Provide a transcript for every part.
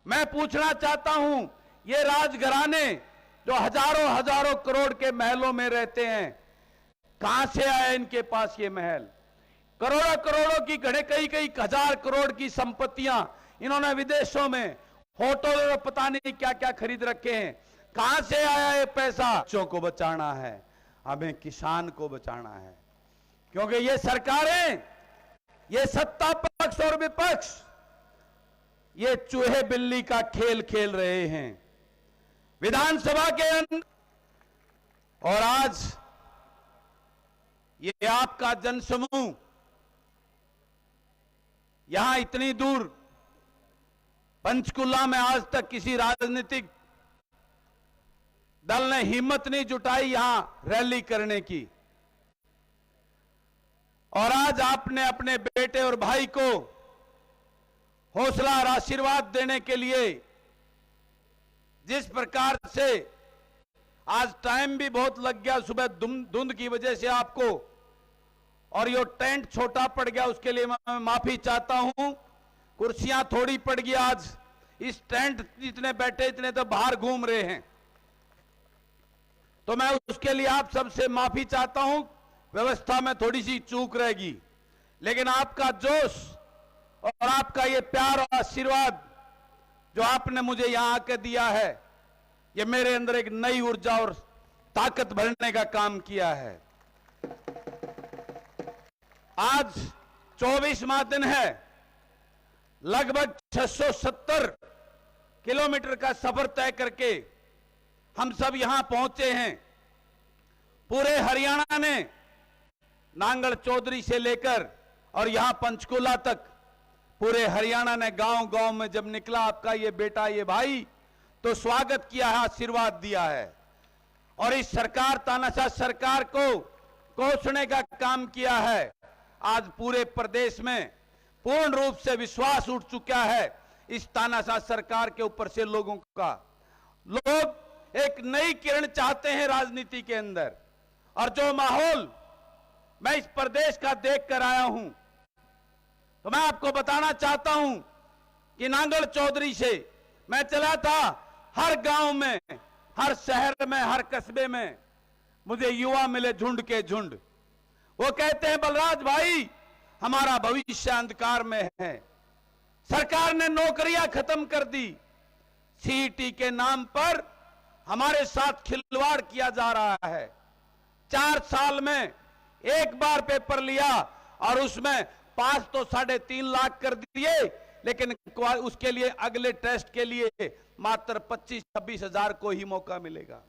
मैं पूछना चाहता हूं, ये राजघराने जो हजारों हजारों करोड़ के महलों में रहते हैं, कहां से आए इनके पास ये महल? करोड़ों करोड़ों की घड़े, कई कई हजार करोड़ की संपत्तियां इन्होंने विदेशों में होटल और पता नहीं क्या क्या खरीद रखे हैं। कहां से आया ये पैसा? बच्चों को बचाना है, हमें किसान को बचाना है, क्योंकि ये सरकारें, ये सत्ता पक्ष और विपक्ष, ये चूहे बिल्ली का खेल खेल रहे हैं विधानसभा के अंदर। और आज ये आपका जनसमूह यहां इतनी दूर पंचकुला में आज तक किसी राजनीतिक दल ने हिम्मत नहीं जुटाई यहां रैली करने की, और आज आपने अपने बेटे और भाई को हौसला और आशीर्वाद देने के लिए जिस प्रकार से आज टाइम भी बहुत लग गया, सुबह धुंध की वजह से आपको, और ये टेंट छोटा पड़ गया, उसके लिए मैं माफी चाहता हूं। कुर्सियां थोड़ी पड़ गई आज, इस टेंट जितने बैठे इतने तो बाहर घूम रहे हैं, तो मैं उसके लिए आप सबसे माफी चाहता हूं। व्यवस्था में थोड़ी सी चूक रहेगी, लेकिन आपका जोश और आपका ये प्यार और आशीर्वाद जो आपने मुझे यहां आकर दिया है, ये मेरे अंदर एक नई ऊर्जा और ताकत भरने का काम किया है। आज 24वां दिन है, लगभग 670 किलोमीटर का सफर तय करके हम सब यहां पहुंचे हैं। पूरे हरियाणा ने नांगल चौधरी से लेकर और यहां पंचकुला तक पूरे हरियाणा ने गांव गांव में जब निकला आपका ये बेटा, ये भाई, तो स्वागत किया है, आशीर्वाद दिया है, और इस सरकार, तानाशाह सरकार को कोसने का काम किया है। आज पूरे प्रदेश में पूर्ण रूप से विश्वास उठ चुका है इस तानाशाह सरकार के ऊपर से लोगों का। लोग एक नई किरण चाहते हैं राजनीति के अंदर, और जो माहौल मैं इस प्रदेश का देख कर आया हूं, तो मैं आपको बताना चाहता हूं कि नांगल चौधरी से मैं चला था, हर गांव में, हर शहर में, हर कस्बे में मुझे युवा मिले झुंड के झुंड। वो कहते हैं, बलराज भाई, हमारा भविष्य अंधकार में है, सरकार ने नौकरियां खत्म कर दी, सीईटी के नाम पर हमारे साथ खिलवाड़ किया जा रहा है। 4 साल में एक बार पेपर लिया और उसमें पास तो 3.5 लाख कर दिए, लेकिन उसके लिए अगले टेस्ट के लिए मात्र 25-26 हजार को ही मौका मिलेगा।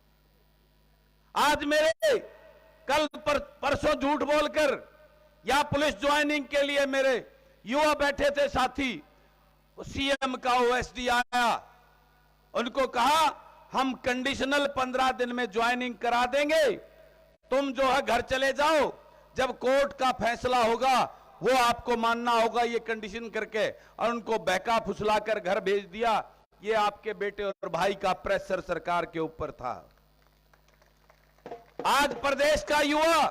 आज मेरे कल परसों झूठ बोलकर या पुलिस ज्वाइनिंग के लिए मेरे युवा बैठे थे साथी, सीएम का ओएसडी आया, उनको कहा हम कंडीशनल 15 दिन में ज्वाइनिंग करा देंगे, तुम जो है घर चले जाओ, जब कोर्ट का फैसला होगा वो आपको मानना होगा, ये कंडीशन करके, और उनको बहका फुसलाकर घर भेज दिया। ये आपके बेटे और भाई का प्रेशर सरकार के ऊपर था। आज प्रदेश का युवा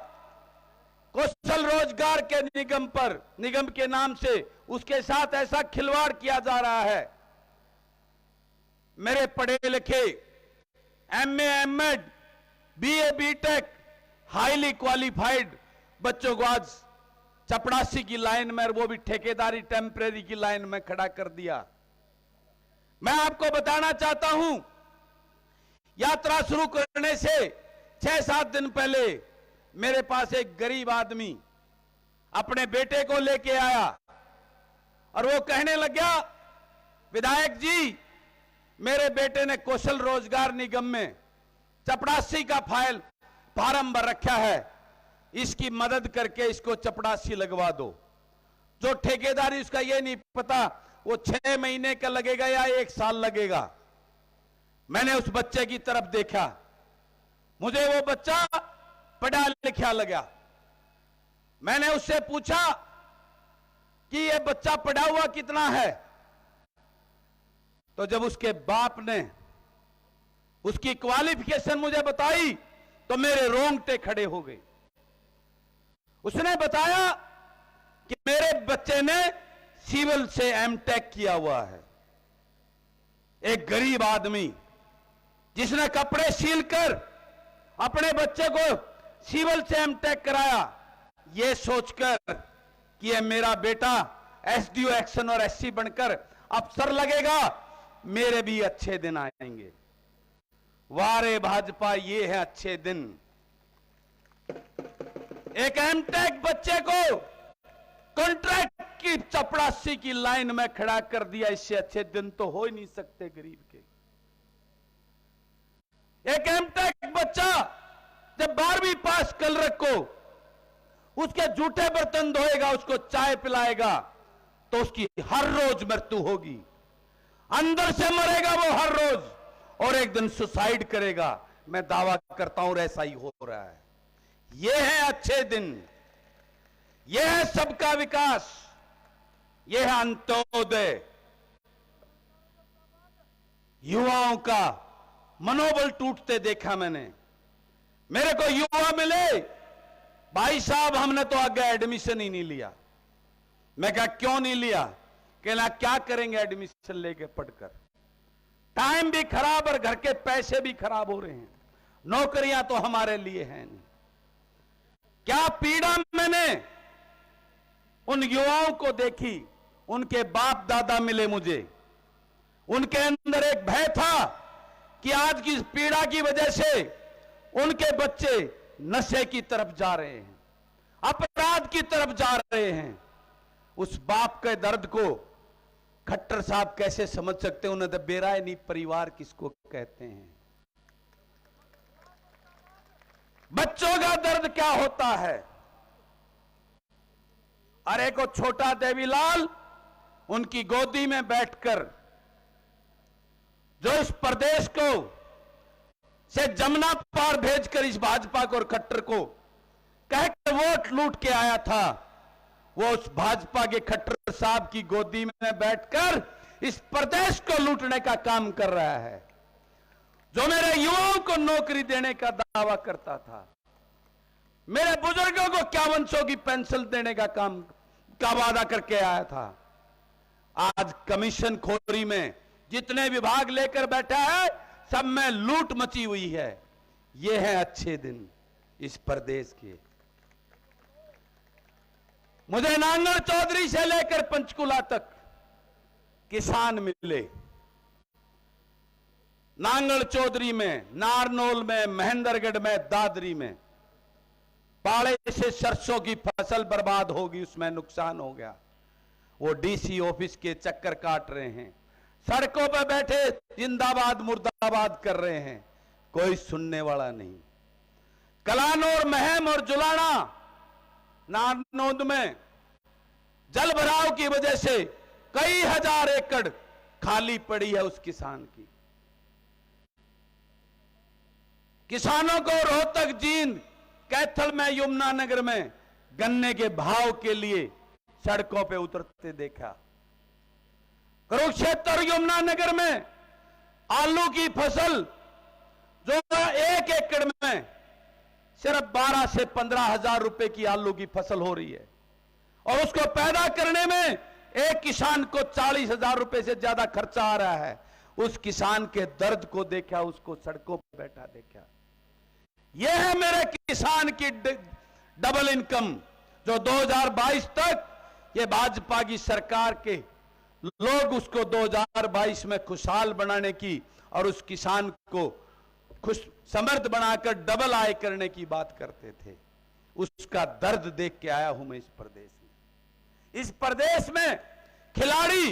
कौशल रोजगार के निगम के नाम से उसके साथ ऐसा खिलवाड़ किया जा रहा है। मेरे पढ़े लिखे MA, MEd, BA, BTech, highly qualified बच्चों को आज चपड़ासी की लाइन में, वो भी ठेकेदारी टेम्परेरी की लाइन में खड़ा कर दिया। मैं आपको बताना चाहता हूं, यात्रा शुरू करने से 6-7 दिन पहले मेरे पास एक गरीब आदमी अपने बेटे को लेके आया और वो कहने लगा, विधायक जी, मेरे बेटे ने कौशल रोजगार निगम में चपड़ासी का फार्म भर रखा है, इसकी मदद करके इसको चपड़ासी लगवा दो। जो ठेकेदारी, उसका ये नहीं पता वो 6 महीने का लगेगा या 1 साल लगेगा। मैंने उस बच्चे की तरफ देखा, मुझे वो बच्चा पढ़ा लिखा लगा। मैंने उससे पूछा कि ये बच्चा पढ़ा हुआ कितना है, तो जब उसके बाप ने उसकी क्वालिफिकेशन मुझे बताई तो मेरे रोंगटे खड़े हो गए। उसने बताया कि मेरे बच्चे ने सिविल से एमटेक किया हुआ है। एक गरीब आदमी जिसने कपड़े सीलकर अपने बच्चे को सिविल से एमटेक कराया, यह सोचकर कि ये मेरा बेटा एसडीओ एक्शन और एससी बनकर अफसर लगेगा, मेरे भी अच्छे दिन आएंगे। वारे भाजपा, ये है अच्छे दिन। एक एमटेक बच्चे को कॉन्ट्रैक्ट की चपरासी की लाइन में खड़ा कर दिया, इससे अच्छे दिन तो हो ही नहीं सकते गरीब के। एक एमटेक बच्चा जब 12वीं पास कल रखो, उसके जूठे बर्तन धोएगा, उसको चाय पिलाएगा, तो उसकी हर रोज मृत्यु होगी। अंदर से मरेगा वो हर रोज, और एक दिन सुसाइड करेगा। मैं दावा करता हूं ऐसा ही हो रहा है। ये है अच्छे दिन, ये है सबका विकास, ये है अंत्योदय। युवाओं का मनोबल टूटते देखा मैंने। मेरे को युवा मिले, भाई साहब हमने तो आगे एडमिशन ही नहीं लिया। मैं कहा क्यों नहीं लिया? कहना क्या करेंगे एडमिशन लेके पढ़कर, टाइम भी खराब और घर के पैसे भी खराब हो रहे हैं, नौकरियां तो हमारे लिए हैं नहीं। क्या पीड़ा मैंने उन युवाओं को देखी। उनके बाप दादा मिले मुझे, उनके अंदर एक भय था कि आज की पीड़ा की वजह से उनके बच्चे नशे की तरफ जा रहे हैं, अपराध की तरफ जा रहे हैं। उस बाप के दर्द को खट्टर साहब कैसे समझ सकते हैं? उन्हें तो बेरायनी परिवार किसको कहते हैं। बच्चों का दर्द क्या होता है। अरे को छोटा देवीलाल उनकी गोदी में बैठकर जो इस प्रदेश को से जमुना पार भेजकर इस भाजपा को और खट्टर को कहकर वोट लूट के आया था, वो उस भाजपा के खट्टर साहब की गोदी में बैठकर इस प्रदेश को लूटने का काम कर रहा है। जो मेरे युवाओं को नौकरी देने का दावा करता था, मेरे बुजुर्गों को 5100 की पेंशन देने का काम का वादा करके आया था, आज कमीशन खोरी में जितने विभाग लेकर बैठा है सब में लूट मची हुई है। ये है अच्छे दिन इस प्रदेश के। मुझे नांगल चौधरी से लेकर पंचकुला तक किसान मिले। नांगल चौधरी में, नारनौल में, महेंद्रगढ़ में, दादरी में पाले से सरसों की फसल बर्बाद होगी, उसमें नुकसान हो गया। वो डीसी ऑफिस के चक्कर काट रहे हैं, सड़कों पर बैठे जिंदाबाद मुर्दाबाद कर रहे हैं, कोई सुनने वाला नहीं। कलानौर, महम और जुलाना, नारनौंद में जल भराव की वजह से कई हजार एकड़ खाली पड़ी है उस किसान की। किसानों को रोहतक, जींद, कैथल में, यमुनानगर में गन्ने के भाव के लिए सड़कों पे उतरते देखा। कुरुक्षेत्र, यमुनानगर में आलू की फसल जो 1 एकड़ में सिर्फ 12 से 15 हजार रुपए की आलू की फसल हो रही है, और उसको पैदा करने में एक किसान को 40 हजार रुपए से ज्यादा खर्चा आ रहा है। उस किसान के दर्द को देखा, उसको सड़कों पर बैठा देखा। यह है मेरे किसान की डबल इनकम, जो 2022 तक ये भाजपा की सरकार के लोग उसको 2022 में खुशहाल बनाने की और उस किसान को खुश समृद्ध बनाकर डबल आय करने की बात करते थे। उसका दर्द देख के आया हूं मैं इस प्रदेश में। इस प्रदेश में खिलाड़ी,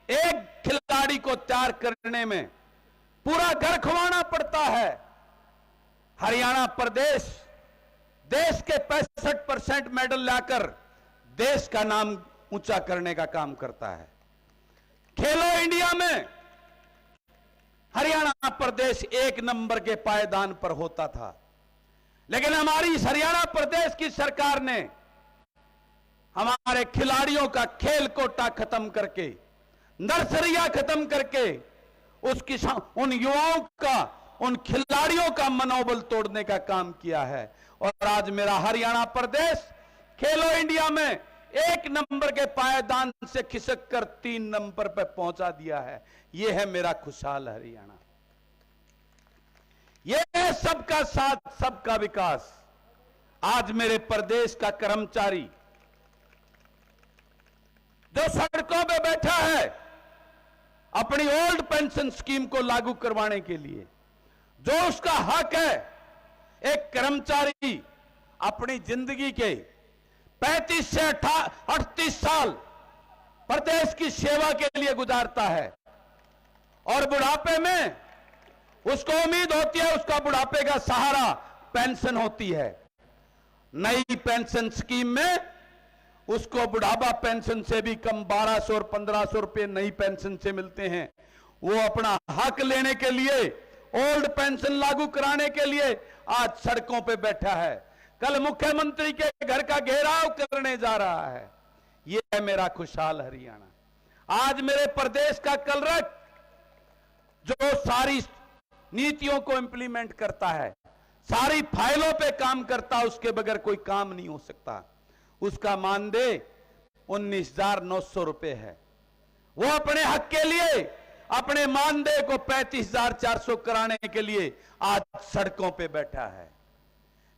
एक खिलाड़ी को तैयार करने में पूरा घर खुवाना पड़ता है। हरियाणा प्रदेश देश के 65% मेडल लाकर देश का नाम ऊंचा करने का काम करता है। खेलो इंडिया में हरियाणा प्रदेश 1 नंबर के पायदान पर होता था, लेकिन हमारी इस हरियाणा प्रदेश की सरकार ने हमारे खिलाड़ियों का खेल कोटा खत्म करके, नर्सरियां खत्म करके उस किसान, उन युवाओं का, उन खिलाड़ियों का मनोबल तोड़ने का काम किया है। और आज मेरा हरियाणा प्रदेश खेलो इंडिया में 1 नंबर के पायदान से खिसक कर 3 नंबर पर पहुंचा दिया है। यह है मेरा खुशहाल हरियाणा। यह है सबका साथ, सबका विकास। आज मेरे प्रदेश का कर्मचारी जो सड़कों पे बैठा है अपनी ओल्ड पेंशन स्कीम को लागू करवाने के लिए, जो उसका हक है, एक कर्मचारी अपनी जिंदगी के 35 से 38 साल प्रदेश की सेवा के लिए गुजारता है और बुढ़ापे में उसको उम्मीद होती है उसका बुढ़ापे का सहारा पेंशन होती है। नई पेंशन स्कीम में उसको बुढ़ापा पेंशन से भी कम 1200 और 1500 रुपए नई पेंशन से मिलते हैं। वो अपना हक लेने के लिए, ओल्ड पेंशन लागू कराने के लिए आज सड़कों पे बैठा है। कल मुख्यमंत्री के घर का घेराव करने जा रहा है। यह है मेरा खुशहाल हरियाणा। आज मेरे प्रदेश का कलरक जो सारी नीतियों को इंप्लीमेंट करता है, सारी फाइलों पे काम करता है, उसके बगैर कोई काम नहीं हो सकता। उसका मानदेय 19,900 रुपए है। वो अपने हक के लिए अपने मानदेय को 35,400 कराने के लिए आज सड़कों पे बैठा है।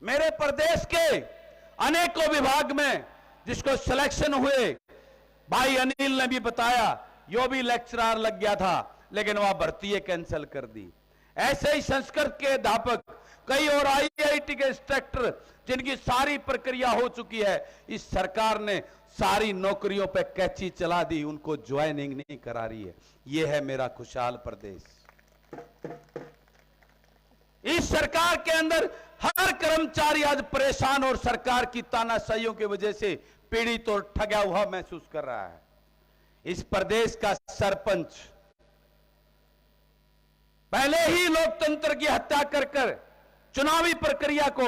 मेरे प्रदेश के अनेकों विभाग में जिसको सिलेक्शन हुए, भाई अनिल ने भी बताया, यो भी लेक्चरर लग गया था लेकिन वह भर्ती कैंसिल कर दी। ऐसे ही संस्कृत के अध्यापक, कई और IIT के इंस्ट्रक्टर जिनकी सारी प्रक्रिया हो चुकी है, इस सरकार ने सारी नौकरियों पे कैंची चला दी, उनको ज्वाइनिंग नहीं करा रही है। यह है मेरा खुशहाल प्रदेश। इस सरकार के अंदर हर कर्मचारी आज परेशान और सरकार की तानाशाहियों की वजह से पीड़ित और ठगा हुआ महसूस कर रहा है। इस प्रदेश का सरपंच पहले ही लोकतंत्र की हत्या कर चुनावी प्रक्रिया को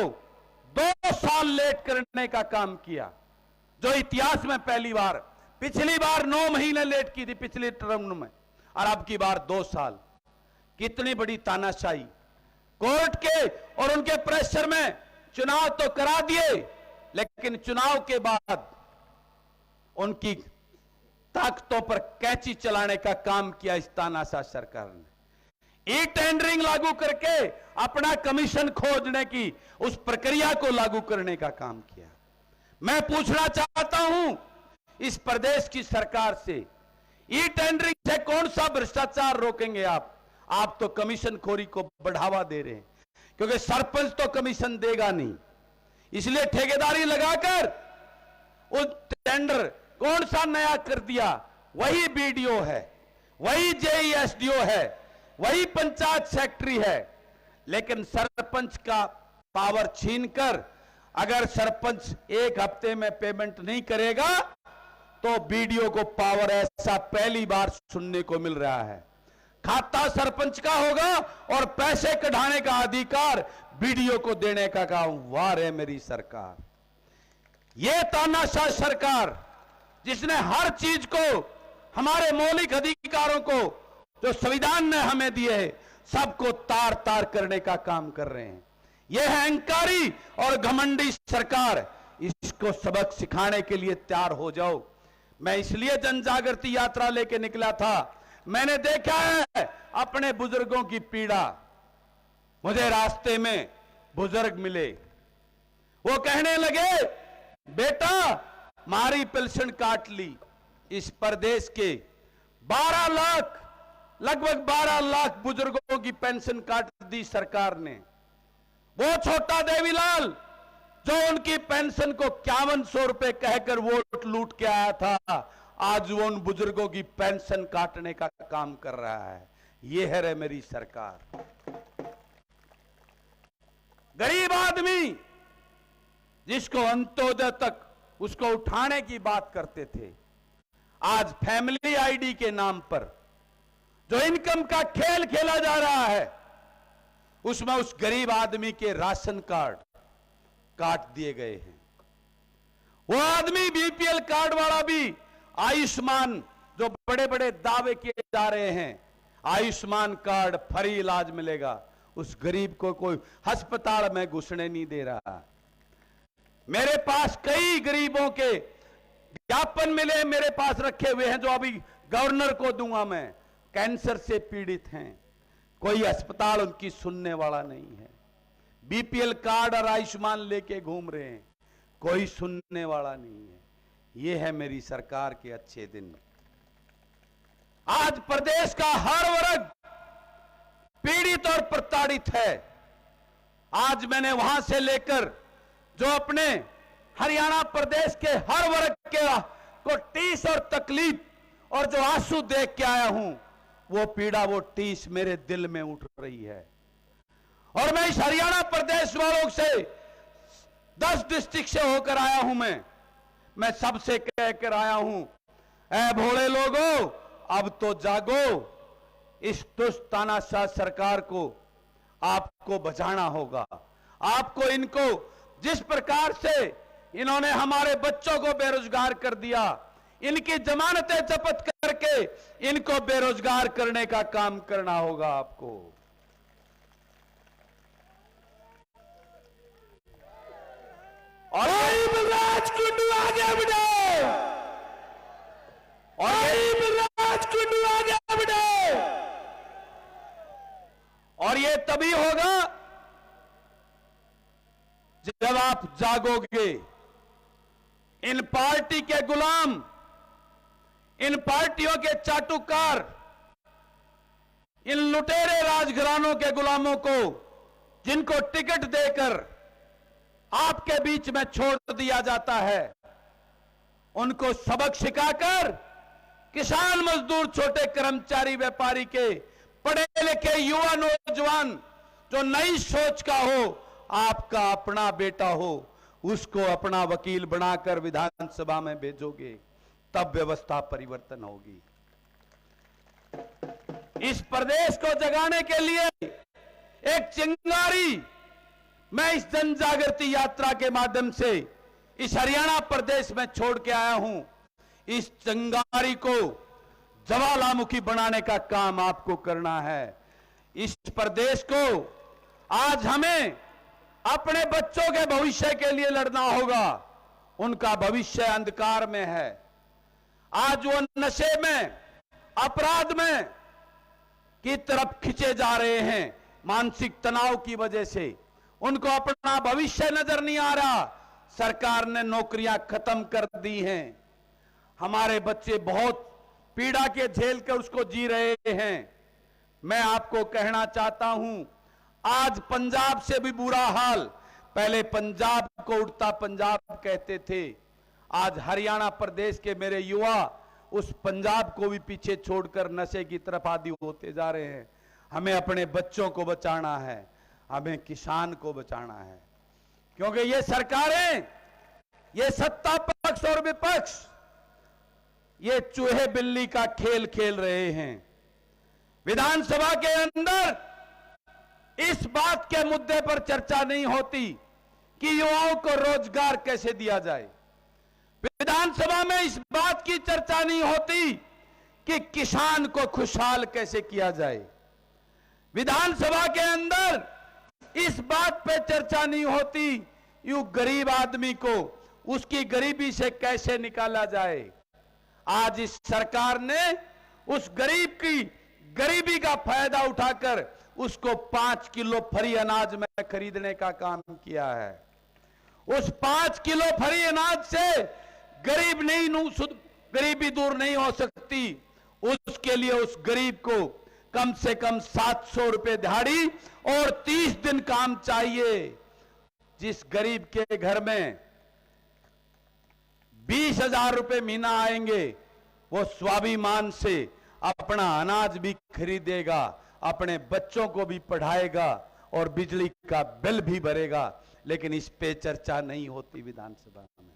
2 साल लेट करने का काम किया, जो इतिहास में पहली बार। पिछली बार 9 महीने लेट की थी पिछले टर्म में, और अब की बार 2 साल। कितनी बड़ी तानाशाही। कोर्ट के और उनके प्रेशर में चुनाव तो करा दिए, लेकिन चुनाव के बाद उनकी ताकतों पर कैंची चलाने का काम किया इस तानाशाह सरकार ने। ई टेंडरिंग लागू करके अपना कमीशन खोजने की उस प्रक्रिया को लागू करने का काम किया। मैं पूछना चाहता हूं इस प्रदेश की सरकार से, ई टेंडरिंग से कौन सा भ्रष्टाचार रोकेंगे आप? आप तो कमीशन खोरी को बढ़ावा दे रहे हैं, क्योंकि सरपंच तो कमीशन देगा नहीं, इसलिए ठेकेदारी लगाकर उस टेंडर कौन सा नया कर दिया? वही BDO है, वही JESDO है, वही पंचायत सेक्रेटरी है। लेकिन सरपंच का पावर छीनकर अगर सरपंच 1 हफ्ते में पेमेंट नहीं करेगा तो BDO को पावर, ऐसा पहली बार सुनने को मिल रहा है। खाता सरपंच का होगा और पैसे कढ़ाने का अधिकार BDO को देने का काम। वाह रे मेरी सरकार। यह तानाशाह सरकार जिसने हर चीज को, हमारे मौलिक अधिकारों को जो संविधान ने हमें दिए हैं, सबको तार तार करने का काम कर रहे हैं। यह है अहंकारी और घमंडी सरकार। इसको सबक सिखाने के लिए तैयार हो जाओ। मैं इसलिए जन जागृति यात्रा लेके निकला था। मैंने देखा है अपने बुजुर्गों की पीड़ा। मुझे रास्ते में बुजुर्ग मिले, वो कहने लगे, बेटा मारी पेंशन काट ली। इस प्रदेश के 12 लाख, लगभग 12 लाख बुजुर्गों की पेंशन काट दी सरकार ने। वो छोटा देवीलाल जो उनकी पेंशन को 5100 रुपए कहकर वोट लूट के आया था, आज वो उन बुजुर्गों की पेंशन काटने का काम कर रहा है। ये है रे मेरी सरकार। गरीब आदमी जिसको अंत्योदय तक उसको उठाने की बात करते थे, आज फैमिली आईडी के नाम पर जो इनकम का खेल खेला जा रहा है, उसमें उस गरीब आदमी के राशन कार्ड काट दिए गए हैं। वो आदमी BPL कार्ड वाला भी आयुष्मान, जो बड़े बड़े दावे किए जा रहे हैं, आयुष्मान कार्ड, फ्री इलाज मिलेगा, उस गरीब को कोई अस्पताल में घुसने नहीं दे रहा। मेरे पास कई गरीबों के ज्ञापन मिले मेरे पास रखे हुए हैं जो अभी गवर्नर को दूंगा मैं। कैंसर से पीड़ित हैं, कोई अस्पताल उनकी सुनने वाला नहीं है। बीपीएल कार्ड और आयुष्मान लेके घूम रहे हैं, कोई सुनने वाला नहीं है। ये है मेरी सरकार के अच्छे दिन। आज प्रदेश का हर वर्ग पीड़ित और प्रताड़ित है। आज मैंने वहां से लेकर जो अपने हरियाणा प्रदेश के हर वर्ग के को टीस और तकलीफ और जो आंसू देख के आया हूं, वो पीड़ा, वो टीस मेरे दिल में उठ रही है। और मैं इस हरियाणा प्रदेश वालों से 10 डिस्ट्रिक्ट से होकर आया हूं। मैं सबसे कहकर आया हूं, ऐ भोले लोगों, अब तो जागो। इस दुष्ट तानाशाह सरकार को आपको बचाना होगा। आपको इनको, जिस प्रकार से इन्होंने हमारे बच्चों को बेरोजगार कर दिया, इनकी जमानतें जब्त करके इनको बेरोजगार करने का काम करना होगा आपको। और राजकुंडू आगे बढ़ो, और राजकुंडू आगे बढ़ो। और ये तभी होगा जब आप जागोगे। इन पार्टी के गुलाम, इन पार्टियों के चाटुकार, इन लुटेरे राजघरानों के गुलामों को, जिनको टिकट देकर आपके बीच में छोड़ दिया जाता है, उनको सबक सिखाकर किसान, मजदूर, छोटे कर्मचारी, व्यापारी के, पढ़े लिखे युवा नौजवान जो नई सोच का हो, आपका अपना बेटा हो, उसको अपना वकील बनाकर विधानसभा में भेजोगे, तब व्यवस्था परिवर्तन होगी। इस प्रदेश को जगाने के लिए एक चिंगारी मैं इस जन जागृति यात्रा के माध्यम से इस हरियाणा प्रदेश में छोड़ के आया हूं। इस चिंगारी को ज्वालामुखी बनाने का काम आपको करना है। इस प्रदेश को आज हमें अपने बच्चों के भविष्य के लिए लड़ना होगा। उनका भविष्य अंधकार में है। आज वो नशे में, अपराध में की तरफ खींचे जा रहे हैं। मानसिक तनाव की वजह से उनको अपना भविष्य नजर नहीं आ रहा। सरकार ने नौकरियां खत्म कर दी हैं। हमारे बच्चे बहुत पीड़ा के झेल कर उसको जी रहे हैं। मैं आपको कहना चाहता हूं, आज पंजाब से भी बुरा हाल। पहले पंजाब को उड़ता पंजाब कहते थे, आज हरियाणा प्रदेश के मेरे युवा उस पंजाब को भी पीछे छोड़कर नशे की तरफ आदी होते जा रहे हैं। हमें अपने बच्चों को बचाना है, हमें किसान को बचाना है, क्योंकि ये सरकारें, ये सत्ता पक्ष और विपक्ष, ये चूहे बिल्ली का खेल खेल रहे हैं। विधानसभा के अंदर इस बात के मुद्दे पर चर्चा नहीं होती कि युवाओं को रोजगार कैसे दिया जाए। विधानसभा में इस बात की चर्चा नहीं होती कि किसान को खुशहाल कैसे किया जाए। विधानसभा के अंदर इस बात पे चर्चा नहीं होती यू गरीब आदमी को उसकी गरीबी से कैसे निकाला जाए। आज इस सरकार ने उस गरीब की गरीबी का फायदा उठाकर उसको 5 किलो फ्री अनाज में खरीदने का काम किया है। उस 5 किलो फ्री अनाज से गरीब नहीं, गरीबी दूर नहीं हो सकती। उसके लिए उस गरीब को कम से कम 700 रुपए दिहाड़ी और 30 दिन काम चाहिए। जिस गरीब के घर में 20,000 रुपए महीना आएंगे, वो स्वाभिमान से अपना अनाज भी खरीदेगा, अपने बच्चों को भी पढ़ाएगा और बिजली का बिल भी भरेगा। लेकिन इस पे चर्चा नहीं होती विधानसभा में।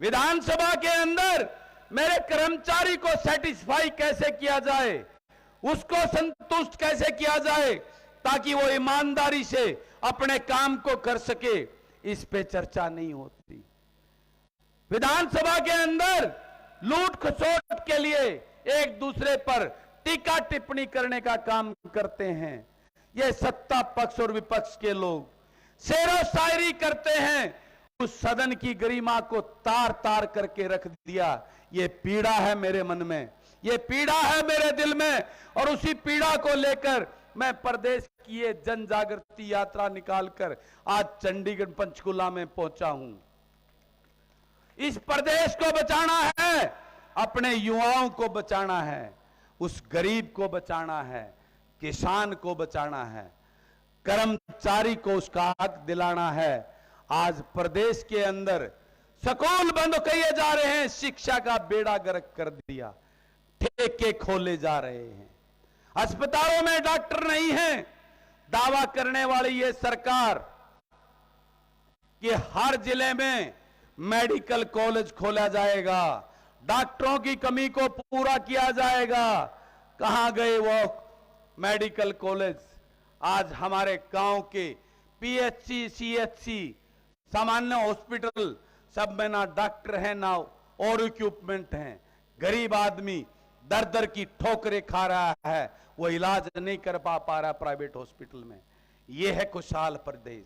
विधानसभा के अंदर मेरे कर्मचारी को सेटिस्फाई कैसे किया जाए, उसको संतुष्ट कैसे किया जाए ताकि वो ईमानदारी से अपने काम को कर सके, इस पे चर्चा नहीं होती। विधानसभा के अंदर लूट खसोट के लिए एक दूसरे पर टीका टिप्पणी करने का काम करते हैं। ये सत्ता पक्ष और विपक्ष के लोग शेरो शायरी करते हैं उस सदन की गरिमा को तार तार करके रख दिया। ये पीड़ा है मेरे मन में, ये पीड़ा है मेरे दिल में, और उसी पीड़ा को लेकर मैं प्रदेश की ये जन जागृति यात्रा निकालकर आज चंडीगढ़ पंचकुला में पहुंचा हूं। इस प्रदेश को बचाना है, अपने युवाओं को बचाना है, उस गरीब को बचाना है, किसान को बचाना है, कर्मचारी को उसका हक दिलाना है। आज प्रदेश के अंदर स्कूल बंद किए जा रहे हैं, शिक्षा का बेड़ा गर्क कर दिया, ठेके खोले जा रहे हैं, अस्पतालों में डॉक्टर नहीं है। दावा करने वाली ये सरकार कि हर जिले में मेडिकल कॉलेज खोला जाएगा, डॉक्टरों की कमी को पूरा किया जाएगा। कहां गए वो मेडिकल कॉलेज? आज हमारे गांव के पीएचसी, सीएचसी, सामान्य हॉस्पिटल सब में ना डॉक्टर है ना और इक्विपमेंट हैं। गरीब आदमी दर दर की ठोकरें खा रहा है, वो इलाज नहीं कर पा रहा प्राइवेट हॉस्पिटल में। ये है खुशहाल प्रदेश।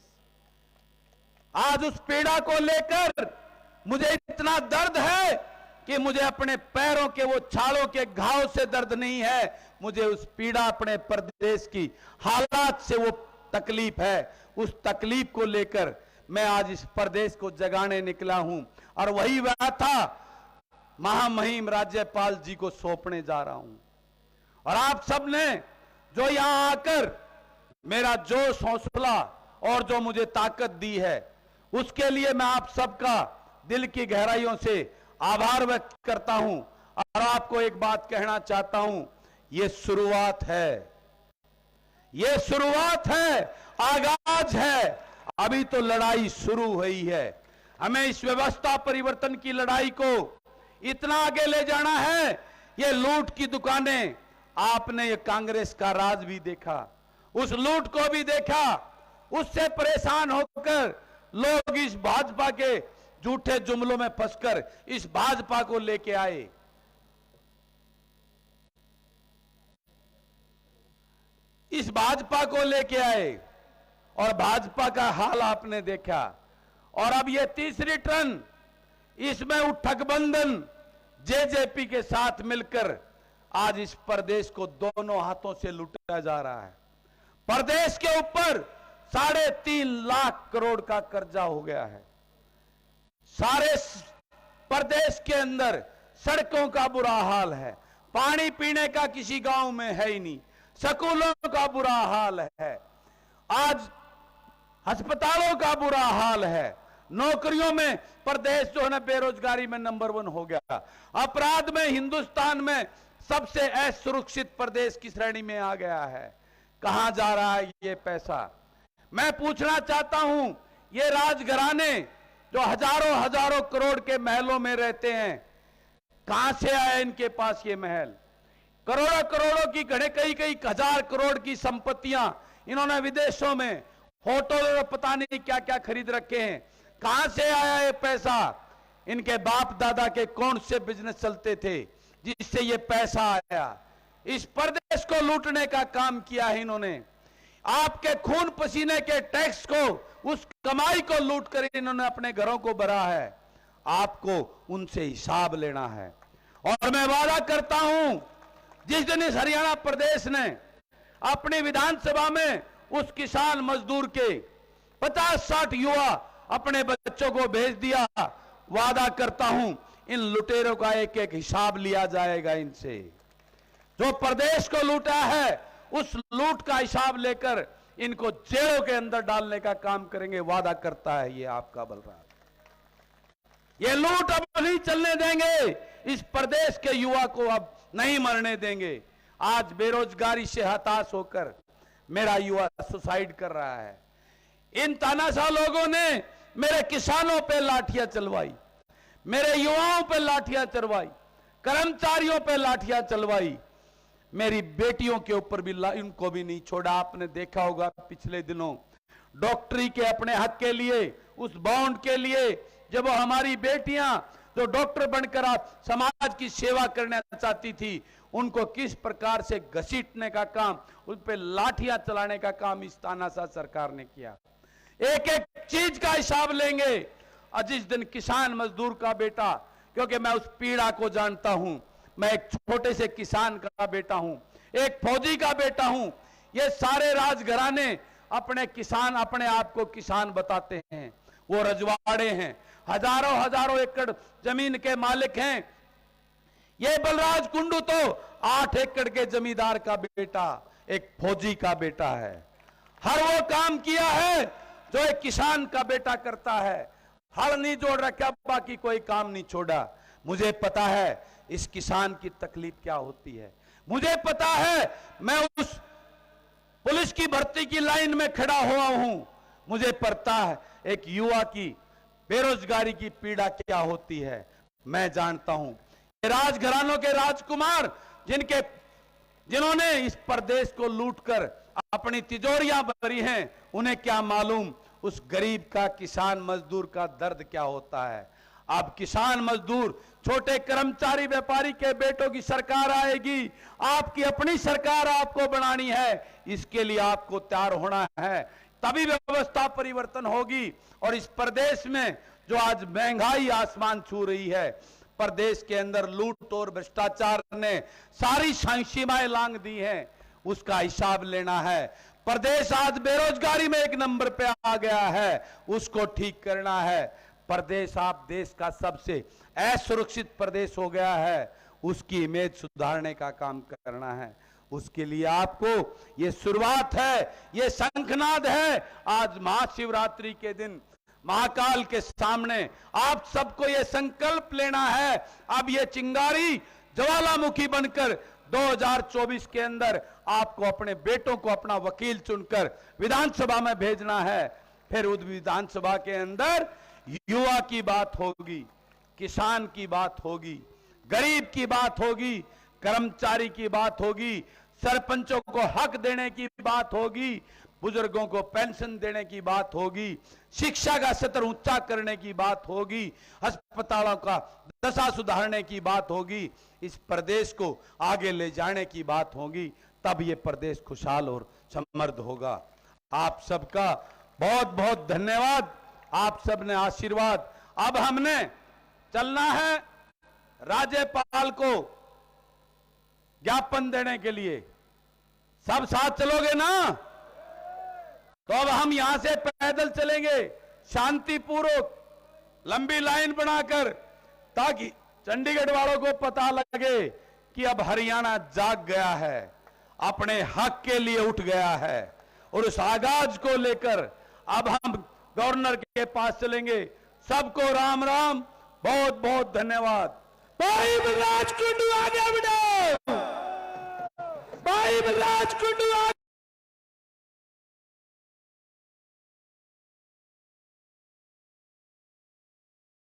आज उस पीड़ा को लेकर मुझे इतना दर्द है कि मुझे अपने पैरों के वो छालों के घाव से दर्द नहीं है, मुझे उस पीड़ा अपने प्रदेश की हालात से वो तकलीफ है। उस तकलीफ को लेकर मैं आज इस प्रदेश को जगाने निकला हूं, और वही व्यथा महामहिम राज्यपाल जी को सौंपने जा रहा हूं। और आप सबने जो यहां आकर मेरा जोश, हौसला और जो मुझे ताकत दी है, उसके लिए मैं आप सबका दिल की गहराइयों से आभार व्यक्त करता हूं। और आपको एक बात कहना चाहता हूं, ये शुरुआत है, ये शुरुआत है, आगाज है, अभी तो लड़ाई शुरू हुई है। हमें इस व्यवस्था परिवर्तन की लड़ाई को इतना आगे ले जाना है। ये लूट की दुकानें, आपने ये कांग्रेस का राज भी देखा, उस लूट को भी देखा, उससे परेशान होकर लोग इस भाजपा के झूठे जुमलों में फंसकर इस भाजपा को लेके आए। इस भाजपा को लेके आए और भाजपा का हाल आपने देखा। और अब ये तीसरी टर्न, इसमें उठक बंधन जेजेपी के साथ मिलकर आज इस प्रदेश को दोनों हाथों से लूटा जा रहा है। प्रदेश के ऊपर 3.5 लाख करोड़ का कर्जा हो गया है। सारे प्रदेश के अंदर सड़कों का बुरा हाल है, पानी पीने का किसी गांव में है ही नहीं, स्कूलों का बुरा हाल है, आज अस्पतालों का बुरा हाल है, नौकरियों में प्रदेश जो है ना बेरोजगारी में नंबर 1 हो गया, अपराध में हिंदुस्तान में सबसे असुरक्षित प्रदेश की श्रेणी में आ गया है। कहां जा रहा है ये पैसा? मैं पूछना चाहता हूं, ये राजघराने जो हजारों हजारों करोड़ के महलों में रहते हैं, कहां से आए इनके पास ये महल? करोड़ों करोड़ों की कई हजार करोड़ की संपत्तियां इन्होंने विदेशों में होटल और पता नहीं क्या क्या खरीद रखे हैं। कहां से आया ये पैसा? इनके बाप दादा के कौन से बिजनेस चलते थे जिससे ये पैसा आया? इस प्रदेश को लूटने का काम किया है इन्होंने। आपके खून पसीने के टैक्स को, उस कमाई को लूट कर इन्होंने अपने घरों को भरा है। आपको उनसे हिसाब लेना है। और मैं वादा करता हूं, जिस दिन इस हरियाणा प्रदेश ने अपनी विधानसभा में उस किसान मजदूर के 50-60 युवा अपने बच्चों को भेज दिया, वादा करता हूं इन लुटेरों का एक एक हिसाब लिया जाएगा इनसे। जो प्रदेश को लूटा है उस लूट का हिसाब लेकर इनको जेलों के अंदर डालने का काम करेंगे, वादा करता है ये आपका बलराज। ये लूट अब नहीं चलने देंगे, इस प्रदेश के युवा को अब नहीं मरने देंगे। आज बेरोजगारी से हताश होकर मेरा युवा सुसाइड कर रहा है। इन तानाशाह लोगों ने मेरे किसानों पे लाठियां चलवाई, मेरे युवाओं पे लाठियां चलवाई, कर्मचारियों पे लाठियां चलवाई, मेरी बेटियों के ऊपर भी इनको भी नहीं छोड़ा। आपने देखा होगा पिछले दिनों डॉक्टरी के अपने हक के लिए, उस बॉन्ड के लिए, जब वो हमारी बेटियां जो डॉक्टर बनकर समाज की सेवा करना चाहती थी, उनको किस प्रकार से घसीटने का काम, उन पे लाठियां चलाने का काम इस तानाशाह सरकार ने किया। एक एक चीज का हिसाब लेंगे। जिस दिन किसान मजदूर का बेटा, क्योंकि मैं उस पीड़ा को जानता हूं, मैं एक छोटे से किसान का बेटा हूं, एक फौजी का बेटा हूं। ये सारे राजघराने अपने किसान, अपने आप को किसान बताते हैं। वो रजवाड़े हैं, हजारों हजारों एकड़ जमीन के मालिक हैं। ये बलराज कुंडू तो 8 एकड़ के जमींदार का बेटा, एक फौजी का बेटा है। हर वो काम किया है जो एक किसान का बेटा करता है। हल नहीं जोड़ रखा, बाकी कोई काम नहीं छोड़ा। मुझे पता है इस किसान की तकलीफ क्या होती है। मुझे पता है, मैं उस पुलिस की भर्ती की लाइन में खड़ा हुआ हूं। मुझे पता है एक युवा की बेरोजगारी की पीड़ा क्या होती है, मैं जानता हूं। ये राजघरानों के राजकुमार जिन्होंने इस प्रदेश को लूटकर अपनी तिजोरियां भरी हैं, उन्हें क्या मालूम उस गरीब का, किसान मजदूर का दर्द क्या होता है। अब किसान मजदूर, छोटे कर्मचारी, व्यापारी के बेटों की सरकार आएगी। आपकी अपनी सरकार आपको बनानी है, इसके लिए आपको तैयार होना है, तभी व्यवस्था परिवर्तन होगी। और इस प्रदेश में जो आज महंगाई आसमान छू रही है, प्रदेश के अंदर लूट और भ्रष्टाचार ने सारी सीमाएं लांघ दी हैं, उसका हिसाब लेना है। प्रदेश आज बेरोजगारी में 1 नंबर पे आ गया है, उसको ठीक करना है। प्रदेश आप देश का सबसे असुरक्षित प्रदेश हो गया है, उसकी इमेज सुधारने का काम करना है। उसके लिए आपको ये शुरुआत है, ये शंखनाद है। आज महाशिवरात्रि के दिन महाकाल के सामने आप सबको ये संकल्प लेना है, अब ये चिंगारी ज्वालामुखी बनकर 2024 के अंदर आपको अपने बेटों को अपना वकील चुनकर विधानसभा में भेजना है। फिर उस विधानसभा के अंदर युवा की बात होगी, किसान की बात होगी, गरीब की बात होगी, कर्मचारी की बात होगी, सरपंचों को हक देने की बात होगी, बुजुर्गों को पेंशन देने की बात होगी, शिक्षा का स्तर ऊंचा करने की बात होगी, अस्पतालों का दशा सुधारने की बात होगी, इस प्रदेश को आगे ले जाने की बात होगी। तब ये प्रदेश खुशहाल और समृद्ध होगा। आप सबका बहुत बहुत धन्यवाद, आप सबने आशीर्वाद। अब हमने चलना है राज्यपाल को ज्ञापन देने के लिए। सब साथ चलोगे ना? तो अब हम यहां से पैदल चलेंगे शांतिपूर्वक, लंबी लाइन बनाकर, ताकि चंडीगढ़ वालों को पता लगे कि अब हरियाणा जाग गया है, अपने हक के लिए उठ गया है। और उस आगाज को लेकर अब हम गवर्नर के पास चलेंगे। सबको राम राम, बहुत बहुत धन्यवाद। भाई बलराज कुंडू आगे बढ़ो, भाई बलराज कुंडू आगे